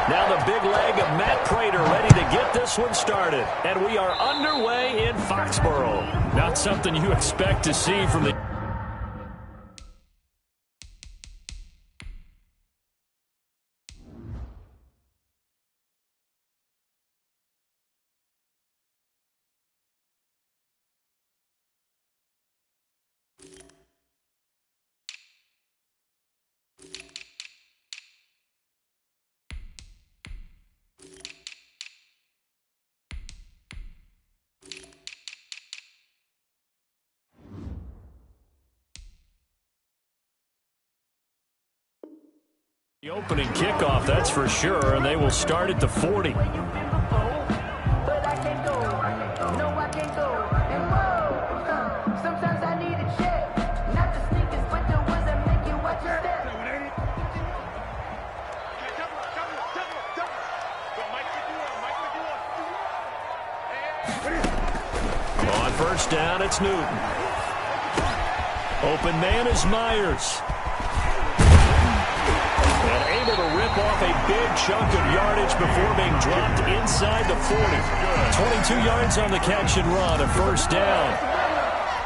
Now the big leg of Matt Prater ready to get this one started. And we are underway in Foxborough. Not something you expect to see from the... The opening kickoff, that's for sure, and they will start at the 40. On first down, it's Newton. Open man is Myers. And able to rip off a big chunk of yardage before being dropped inside the 40. 22 yards on the catch and run, a first down.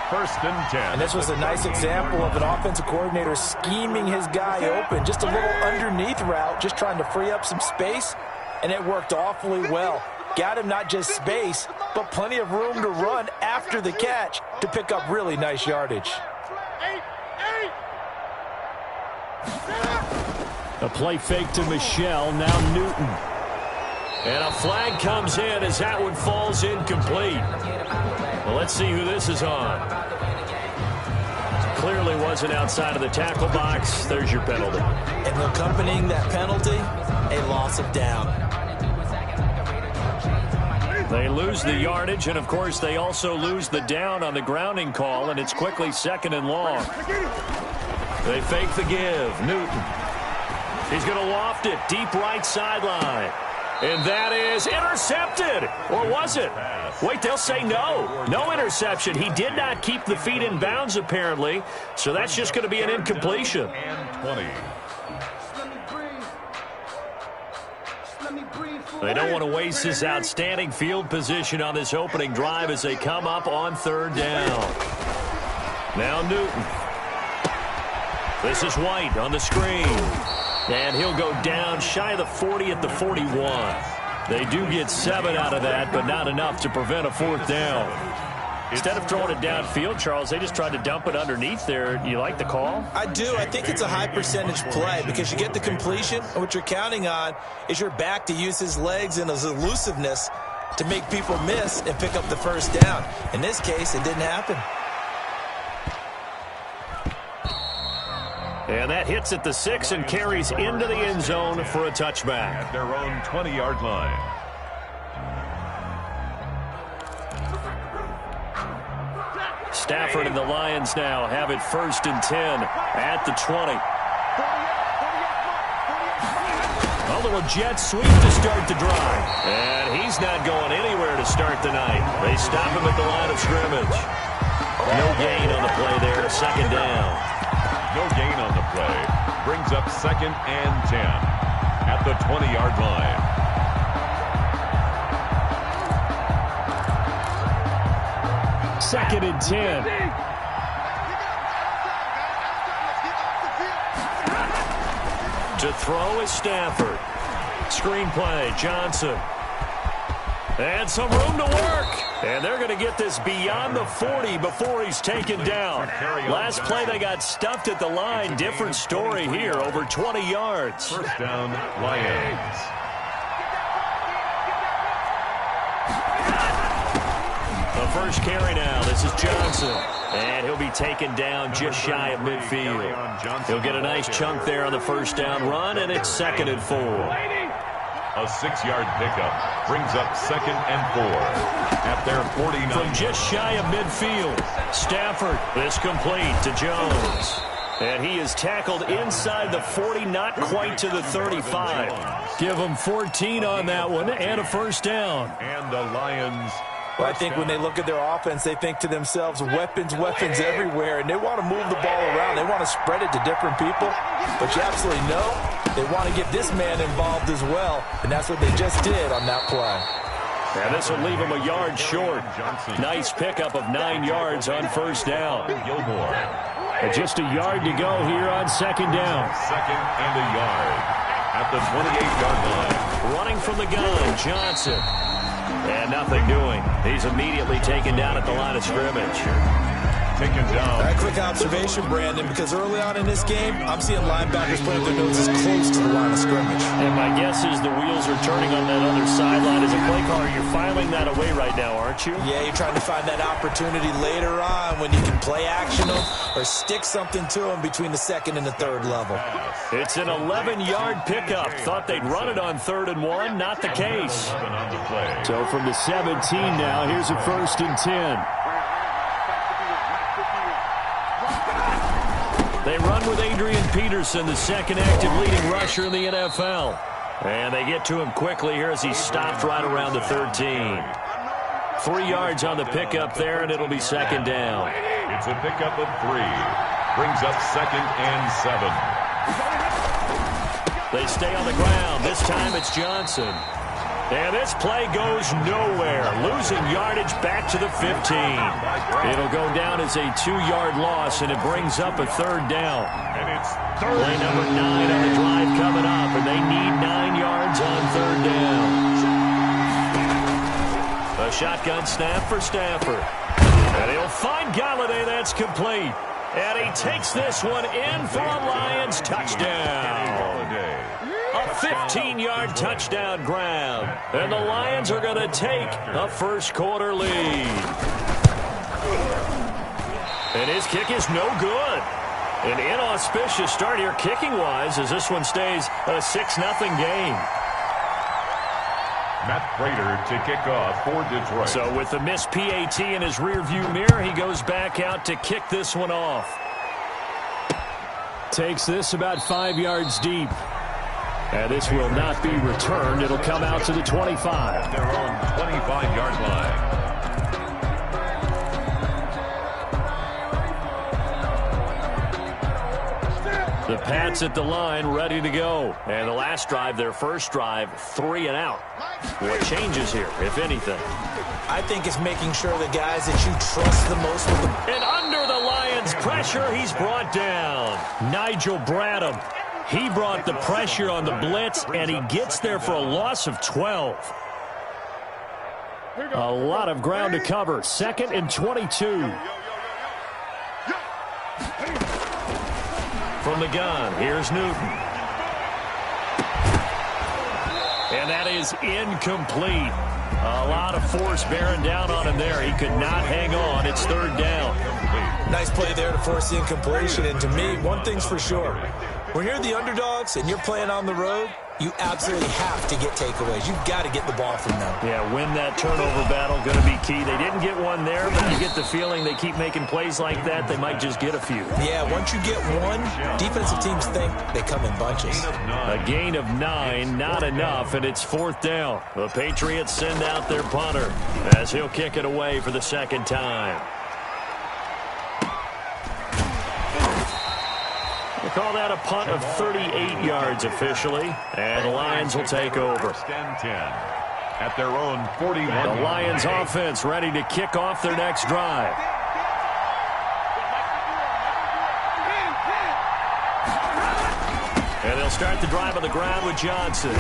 First and 10. And this was a nice example of an offensive coordinator scheming his guy open. Just a little underneath route, just trying to free up some space, and it worked awfully well. Got him not just space, but plenty of room to run after the catch to pick up really nice yardage. A play fake to Michelle, now Newton. And a flag comes in as that one falls incomplete. Well, let's see who this is on. Clearly wasn't outside of the tackle box. There's your penalty. And accompanying that penalty, a loss of down. They lose the yardage, and of course they also lose the down on the grounding call, and it's quickly second and long. They fake the give. Newton. He's going to loft it deep right sideline. And that is intercepted. Or was it? Wait, they'll say no. No interception. He did not keep the feet in bounds, apparently. So that's just going to be an incompletion. And 20. They don't want to waste this outstanding field position on this opening drive as they come up on third down. Now Newton. This is White on the screen. And he'll go down shy of the 40 at the 41. They do get 7 out of that, but not enough to prevent a fourth down. Instead of throwing it downfield, Charles, they just tried to dump it underneath there. Do you like the call? I do. I think it's a high percentage play because you get the completion, and what you're counting on is your back to use his legs and his elusiveness to make people miss and pick up the first down. In this case, it didn't happen. And that hits at the 6 and carries into the end zone for a touchback. At their own 20-yard line. Stafford and the Lions now have it first and 10 at the 20. A little jet sweep to start the drive. And he's not going anywhere to start the night. They stop him at the line of scrimmage. No gain on the play there, second down. No gain on the play. Brings up second and 10 at the 20-yard line. Second and 10. To throw is Stafford. Screenplay, Johnson. And some room to work. And they're going to get this beyond the 40 before he's taken down. Last play, they got stuffed at the line. Different story here, over 20 yards. First down, Lions. The first carry now. This is Johnson. And he'll be taken down just shy of midfield. He'll get a nice chunk there on the first down run, and it's second and 4. A 6-yard pickup brings up second and 4 at their 49. From just shy of midfield, Stafford is complete to Jones. And he is tackled inside the 40, not quite to the 35. Give him 14 on that one and a first down. And the Lions. Well, I think when they look at their offense, they think to themselves, weapons everywhere, and they want to move the ball around. They want to spread it to different people. But you absolutely know They want to get this man involved as well, and that's what they just did on that play. And this will leave him a yard short. Nice pickup of 9 yards on first down. Gilmore. And just a yard to go here on second down. Second and a yard at the 28-yard line. Running from the gun, Johnson. And nothing doing. He's immediately taken down at the line of scrimmage. Taken down. A quick observation, Brandon, because early on in this game, I'm seeing linebackers putting their noses close to the line of scrimmage. And my guess is the wheels are turning on that other sideline. As a play caller, you're filing that away right now, aren't you? Yeah, you're trying to find that opportunity later on when you can play action them or stick something to them between the second and the third level. It's an 11-yard pickup. Thought they'd run it on 3rd and 1. Not the case. So from the 17 now, here's a 1st and 10. They run with Adrian Peterson, the second active leading rusher in the NFL. And they get to him quickly here as he stopped right around the 13. 3 yards on the pickup there, and it'll be second down. It's a pickup of 3. Brings up 2nd and 7. They stay on the ground. This time it's Johnson. And this play goes nowhere. Losing yardage back to the 15. It'll go down as a 2-yard loss, and it brings up a 3rd down. And it's Play number 9 on the drive coming up, and they need 9 yards on 3rd down. A shotgun snap for Stafford. And he'll find Galladay. That's complete. And he takes this one in for a Lions touchdown. A 15-yard touchdown grab. And the Lions are going to take a first-quarter lead. And his kick is no good. An inauspicious start here kicking-wise as this one stays a 6-0 game. Matt Prater to kick off for Detroit. So with the missed PAT in his rearview mirror, he goes back out to kick this one off. Takes this about 5 yards deep. And this will not be returned. It'll come out to the 25. Their own 25-yard line. The Pats at the line, ready to go. And the last drive, their first drive, 3 and out. What changes here, if anything? I think it's making sure the guys that you trust the most with the... And under the Lions' pressure, he's brought down. Nigel Bradham. He brought the pressure on the blitz, and he gets there for a loss of 12. A lot of ground to cover. 2nd and 22. From the gun, here's Newton. And that is incomplete. A lot of force bearing down on him there. He could not hang on. It's 3rd down. Nice play there to force the incompletion. And to me, one thing's for sure. When you're the underdogs and you're playing on the road, you absolutely have to get takeaways. You've got to get the ball from them. Yeah, win that turnover battle, going to be key. They didn't get one there, but you get the feeling they keep making plays like that, they might just get a few. Yeah, once you get one, defensive teams think they come in bunches. A gain of 9, not enough, and it's 4th down. The Patriots send out their punter as he'll kick it away for the 2nd time. They call that a punt of 38 yards officially, and the Lions will take over. 1st and 10 at their own 41. The Lions offense ready to kick off their next drive. And they'll start the drive on the ground with Johnson.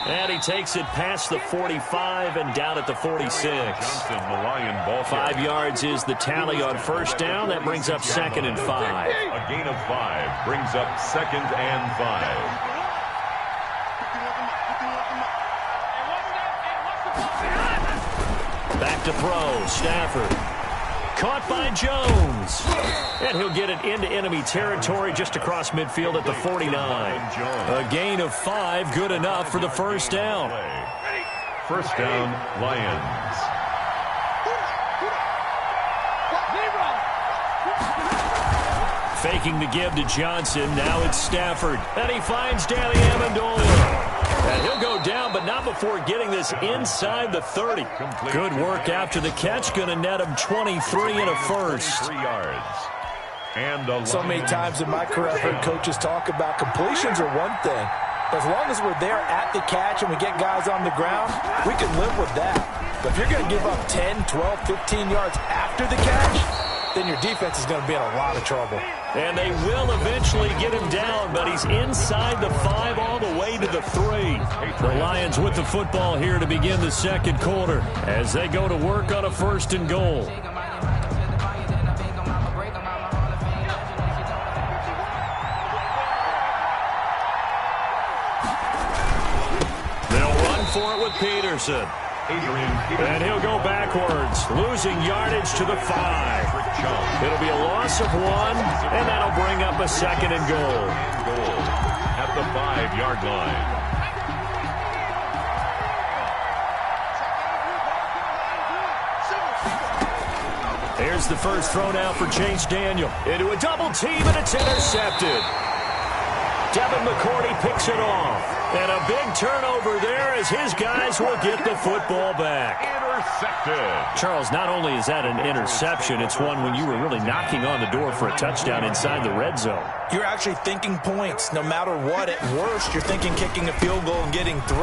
And he takes it past the 45 and down at the 46. Johnson, the Lion ball 5 yards is the tally on first down. That brings up 2nd and 5. A gain of 5 brings up 2nd and 5. Back to throw. Stafford. Caught by Jones. And he'll get it into enemy territory just across midfield at the 49. A gain of 5, good enough for the first down. 1st down, Lions. Faking the give to Johnson. Now it's Stafford. And he finds Danny Amendola. And he'll go down, but not before getting this inside the 30. Good work after the catch. Going to net him 23 and a first. 3 yards. So many times in my career, I've heard coaches talk about completions are one thing. But as long as we're there at the catch and we get guys on the ground, we can live with that. But if you're going to give up 10, 12, 15 yards after the catch, then your defense is going to be in a lot of trouble. And they will eventually get him down, but he's inside the 5 all the way to the 3. The Lions with the football here to begin the second quarter as they go to work on a 1st and goal. For it with Peterson. And he'll go backwards, losing yardage to the 5. It'll be a loss of 1, and that'll bring up a 2nd and goal. At the 5-yard line. Here's the first throw now for Chase Daniel. Into a double team, and it's intercepted. Devin McCourty picks it off. And a big turnover there as his guys will get the football back. Intercepted. Charles, not only is that an interception, it's one when you were really knocking on the door for a touchdown inside the red zone. You're actually thinking points. No matter what, at worst, you're thinking kicking a field goal and getting 3.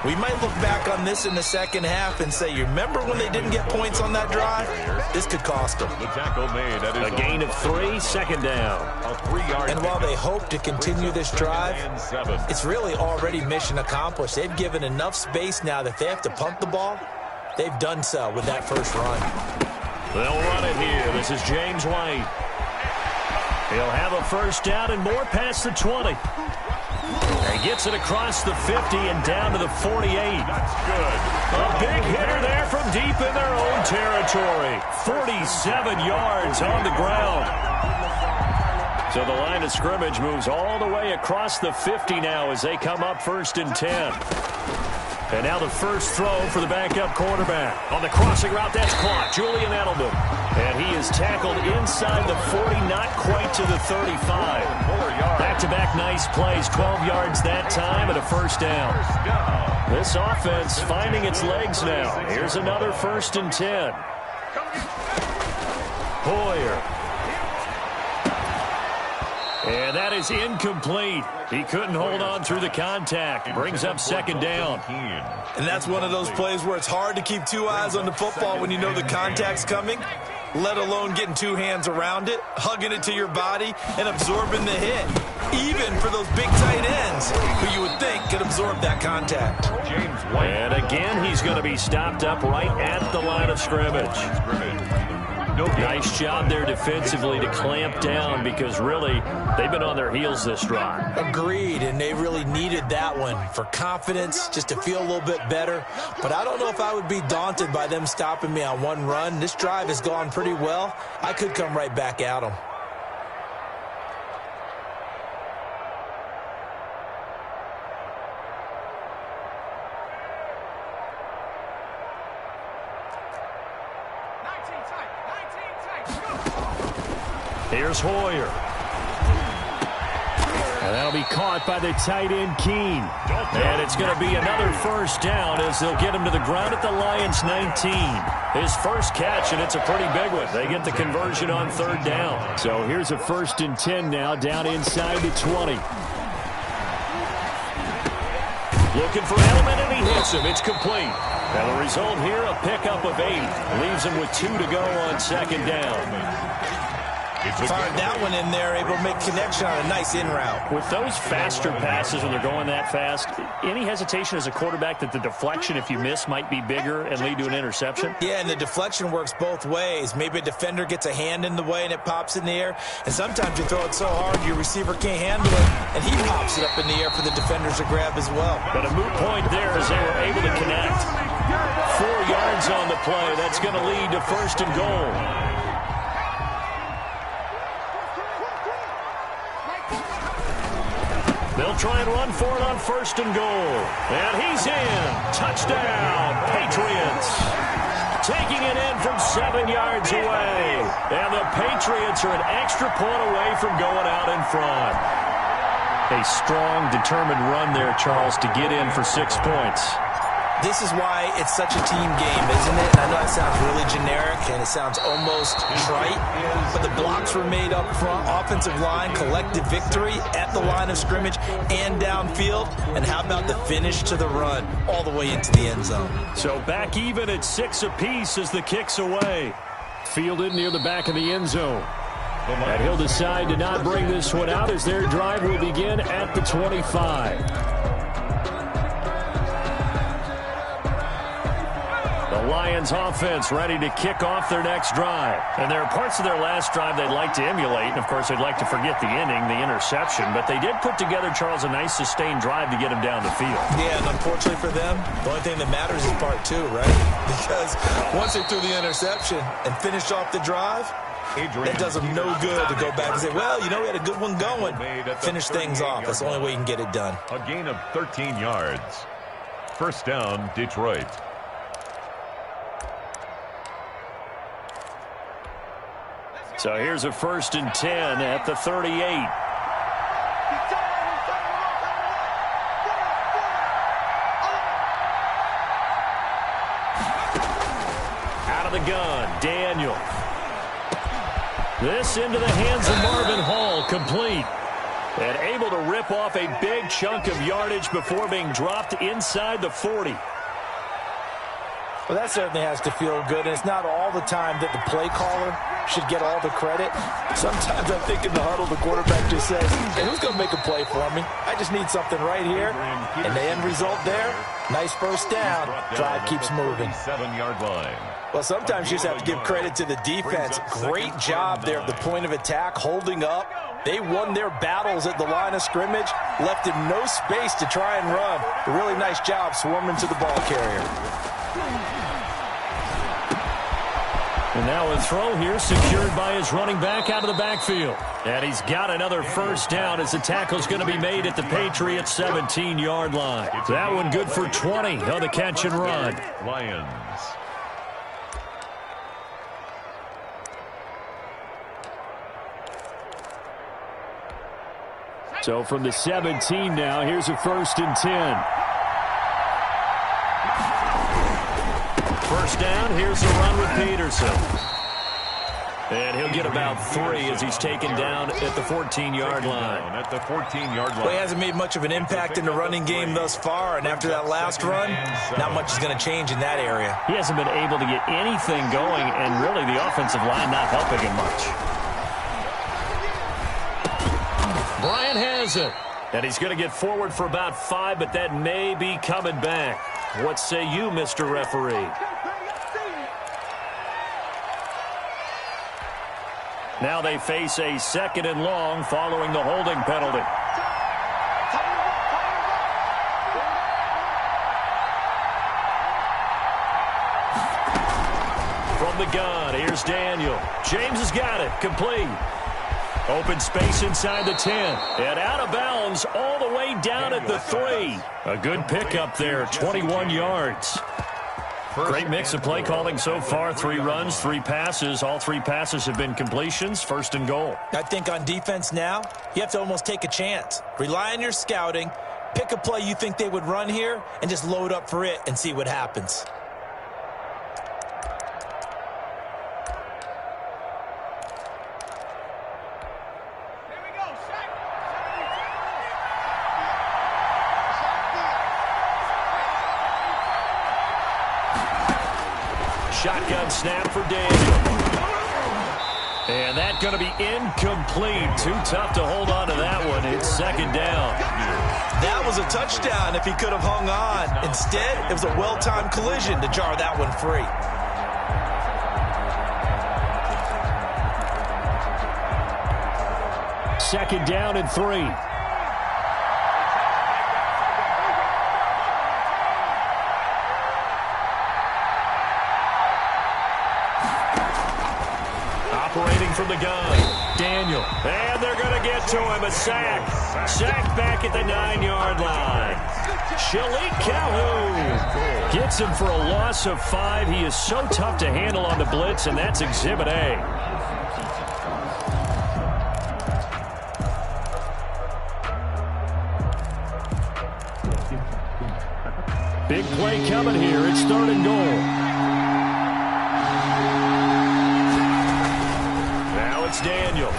We might look back on this in the second half and say, you remember when they didn't get points on that drive? This could cost them. The tackle made at a gain of 3, 2nd down. A 3-yard. And while they hope to continue this drive, it's really already mission accomplished. They've given enough space now that they have to punt the ball. They've done so with that first run. They'll run it here. This is James White. He'll have a first down and more past the 20. He gets it across the 50 and down to the 48. That's good. A big hitter there from deep in their own territory. 47 yards on the ground. So the line of scrimmage moves all the way across the 50 now as they come up 1st and 10. And now the first throw for the backup quarterback. On the crossing route, that's caught. Julian Edelman. And he is tackled inside the 40, not quite to the 35. Back-to-back nice plays, 12 yards that time and a first down. This offense finding its legs now. Here's another 1st and 10. Hoyer. And that is incomplete. He couldn't hold on through the contact. Brings up 2nd down. And that's one of those plays where it's hard to keep 2 eyes on the football when you know the contact's coming, let alone getting 2 hands around it, hugging it to your body, and absorbing the hit. Even for those big tight ends who you would think could absorb that contact. And again, he's going to be stopped up right at the line of scrimmage. Nice job there defensively to clamp down because really they've been on their heels this drive. Agreed, and they really needed that one for confidence, just to feel a little bit better. But I don't know if I would be daunted by them stopping me on one run. This drive has gone pretty well. I could come right back at them. Here's Hoyer. And that'll be caught by the tight end, Keene. And it's going to be another first down as they'll get him to the ground at the Lions' 19. His first catch, and it's a pretty big one. They get the conversion on 3rd down. So here's a 1st and 10 now down inside the 20. Looking for Edelman, and he hits him. It's complete. And the result here, a pickup of 8. Leaves him with 2 to go on 2nd down. Fired that one in there, able to make connection on a nice in route. With those faster passes when they're going that fast, any hesitation as a quarterback that the deflection, if you miss, might be bigger and lead to an interception? Yeah, and the deflection works both ways. Maybe a defender gets a hand in the way and it pops in the air, and sometimes you throw it so hard your receiver can't handle it, and he pops it up in the air for the defenders to grab as well. But a moot point there as they were able to connect. 4 yards on the play. That's going to lead to 1st and goal. They'll try and run for it on 1st and goal. And he's in. Touchdown, Patriots. Taking it in from 7 yards away. And the Patriots are an extra point away from going out in front. A strong, determined run there, Charles, to get in for 6 points. This is why it's such a team game, isn't it? And I know that sounds really generic and it sounds almost trite, but the blocks were made up front, offensive line, collective victory at the line of scrimmage and downfield. And how about the finish to the run all the way into the end zone? So back even at 6 apiece as the kick's away. Fielded near the back of the end zone. And he'll decide to not bring this one out as their drive will begin at the 25. The Lions offense ready to kick off their next drive. And there are parts of their last drive they'd like to emulate. And, of course, they'd like to forget the inning, the interception. But they did put together, Charles, a nice sustained drive to get him down the field. Yeah, and unfortunately for them, the only thing that matters is part 2, right? Because once they threw the interception and finished off the drive, it does them no good to go back and say, well, you know, we had a good one going. Finish things off. That's the only way you can get it done. A gain of 13 yards. First down, Detroit. So here's a 1st and 10 at the 38. Out of the gun, Daniel. This into the hands of Marvin Hall, complete. And able to rip off a big chunk of yardage before being dropped inside the 40. Well, that certainly has to feel good, and it's not all the time that the play caller should get all the credit. Sometimes I think in the huddle, the quarterback just says, hey, who's going to make a play for me? I just need something right here. And the end result there, nice first down. Drive keeps moving. 7-yard line. Well, sometimes you just have to give credit to the defense. Great job there at the point of attack, holding up. They won their battles at the line of scrimmage, left him no space to try and run. A really nice job swarming to the ball carrier. And now a throw here secured by his running back out of the backfield. And he's got another first down as the tackle's going to be made at the Patriots' 17-yard line. That one good for 20 on the catch and run. Lions. So from the 17 now, here's a 1st and 10. First down, here's the run with Peterson. And he'll get about 3 as he's taken down at the 14-yard line. At the 14-yard line. Well, he hasn't made much of an impact in the running game thus far, and after that last run, not much is going to change in that area. He hasn't been able to get anything going, and really the offensive line not helping him much. Bryant has it. And he's going to get forward for about 5, but that may be coming back. What say you, Mr. Referee? Now they face a 2nd and long following the holding penalty. From the gun, here's Daniel. James has got it, complete. Open space inside the 10. And out of bounds all the way down at the 3. A good pickup there, 21 yards. Great mix of play calling so far. 3 runs, 3 passes. All 3 passes have been completions. 1st and goal. I think on defense now, you have to almost take a chance. Rely on your scouting. Pick a play you think they would run here and just load up for it and see what happens. Shotgun snap for Daniel. And that's going to be incomplete. Too tough to hold on to that one. It's 2nd down. That was a touchdown if he could have hung on. Instead, it was a well-timed collision to jar that one free. Second down and 3. Operating from the gun, Daniel. And they're going to get to him. A sack. Sacked back at the 9-yard line. Shalik Calhoun gets him for a loss of 5. He is so tough to handle on the blitz, and that's Exhibit A. Big play coming here. It's 3rd and goal. Now it's Daniel.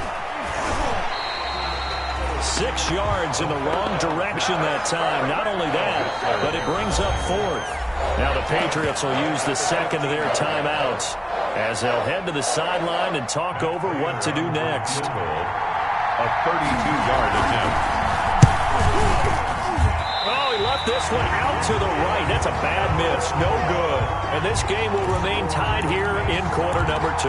6 yards in the wrong direction that time. Not only that, but it brings up 4th. Now the Patriots will use the second of their timeouts as they'll head to the sideline and talk over what to do next. A 32-yard attempt. Oh, he left this one out to the right. That's a bad miss. No good. And this game will remain tied here in quarter number 2.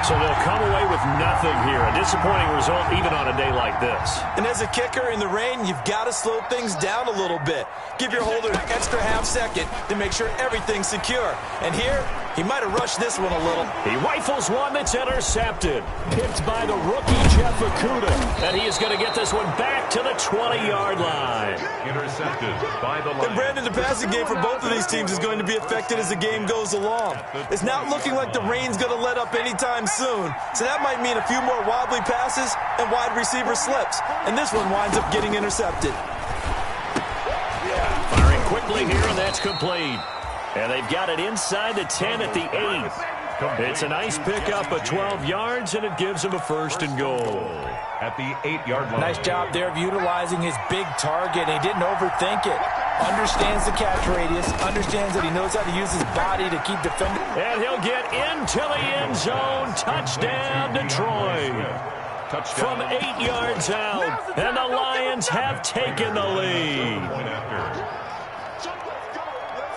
So they'll come away with nothing here. A disappointing result even on a day like this. And as a kicker in the rain, you've got to slow things down a little bit. Give your holder an extra half second to make sure everything's secure. And here, he might have rushed this one a little. He rifles one that's intercepted. Picked by the rookie Jeff Okudah. And he is going to get this one back to the 20-yard line. Intercepted by the line. And Brandon, the passing game for both of these teams is going to be affected as the game goes along. It's not looking like the rain's going to let up anytime soon. So that might mean a few more wobbly passes and wide receiver slips. And this one winds up getting intercepted. Firing quickly here, and that's complete. And they've got it inside the 10 at the 8. It's a nice pickup of 12 yards, and it gives him a 1st and goal. At the 8-yard line. Nice job there of utilizing his big target. He didn't overthink it. Understands the catch radius. Understands that he knows how to use his body to keep defending. And he'll get into the end zone. Touchdown, Detroit. Touchdown. From 8 yards out, and the Lions have taken the lead. Point after.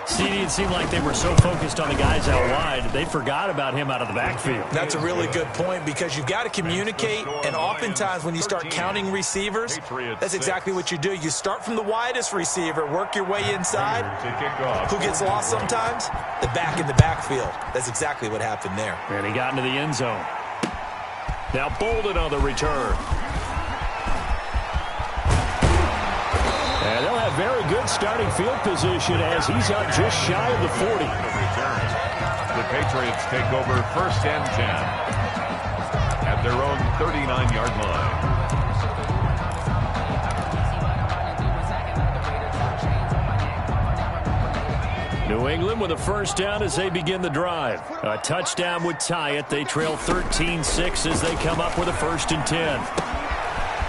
CD, it seemed like they were so focused on the guys out wide, they forgot about him out of the backfield. That's a really good point because you've got to communicate, and oftentimes when you start counting receivers, that's exactly what you do. You start from the widest receiver, work your way inside. Who gets lost sometimes? The back in the backfield. That's exactly what happened there. And he got into the end zone. Now Bolden on the return. And they'll have very good starting field position as he's up just shy of the 40. The Patriots take over 1st and 10 at their own 39-yard line. New England with a 1st down as they begin the drive. A touchdown would tie it. They trail 13-6 as they come up with a 1st and 10.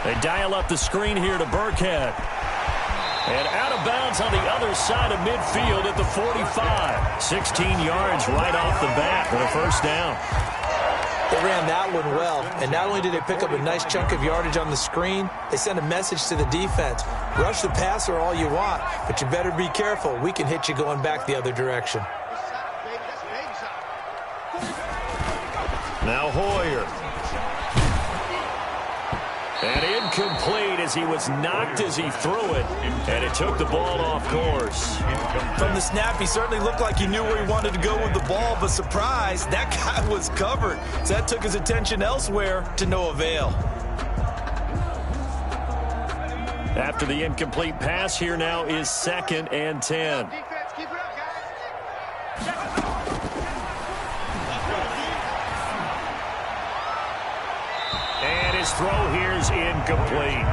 They dial up the screen here to Burkhead. And out of bounds on the other side of midfield at the 45. 16 yards right off the bat for a 1st down. They ran that one well, and not only did they pick up a nice chunk of yardage on the screen, they sent a message to the defense. Rush the passer all you want, but you better be careful. We can hit you going back the other direction. Now Hoyer. And incomplete as he was knocked as he threw it. And it took the ball off course. From the snap, he certainly looked like he knew where he wanted to go with the ball, but surprise, that guy was covered. So that took his attention elsewhere to no avail. After the incomplete pass, here now is 2nd and 10. And his throw here's incomplete.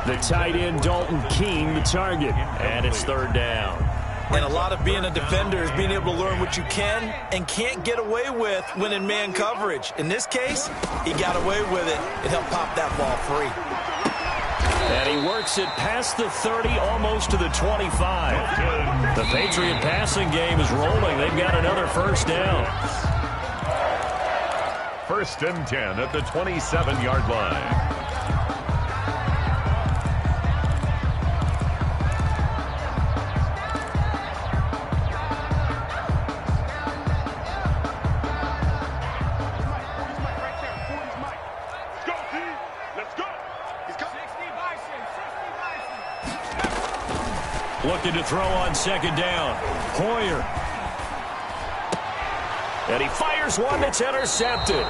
The tight end, Dalton Keene, the target. And it's 3rd down. And a lot of being a defender is being able to learn what you can and can't get away with when in man coverage. In this case, he got away with it and helped pop that ball free. And he works it past the 30, almost to the 25. The Patriot passing game is rolling. They've got another 1st down. 1st and 10 at the 27-yard line. Looking to throw on 2nd down. Hoyer. And he fires one that's intercepted.